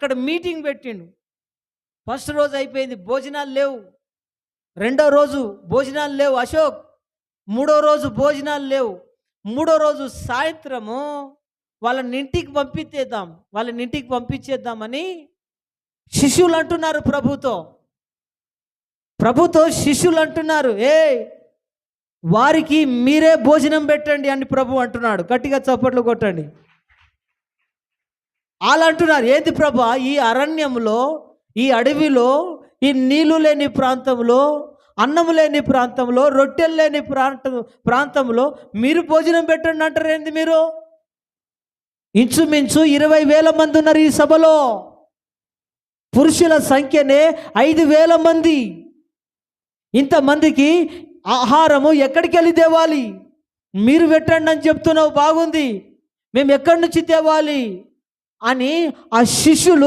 అక్కడ మీటింగ్ పెట్టిండు. ఫస్ట్ రోజు అయిపోయింది, భోజనాలు లేవు. రెండో రోజు భోజనాలు లేవు అశోక్. మూడో రోజు భోజనాలు లేవు. మూడో రోజు సాయంత్రము వాళ్ళని ఇంటికి పంపించేద్దామని శిష్యులు అంటున్నారు ప్రభుతో శిష్యులు అంటున్నారు, వారికి మీరే భోజనం పెట్టండి అని ప్రభు అంటున్నాడు. గట్టిగా చప్పట్లు కొట్టండి. వాళ్ళు అంటున్నారు, ఏంది ప్రభు, ఈ అరణ్యంలో, ఈ అడవిలో, ఈ నీళ్లు లేని ప్రాంతంలో, అన్నము లేని ప్రాంతంలో, రొట్టెలు లేని ప్రాంతంలో మీరు భోజనం పెట్టండి అంటారు ఏంది మీరు? ఇంచుమించు 20,000 మంది ఉన్నారు ఈ సభలో. పురుషుల సంఖ్యనే 5,000 మంది. ఇంతమందికి ఆహారము ఎక్కడికి వెళ్ళి తేవాలి? మీరు పెట్టండి అని చెప్తున్నావు, బాగుంది, మేము ఎక్కడి నుంచి తేవాలి అని ఆ శిష్యులు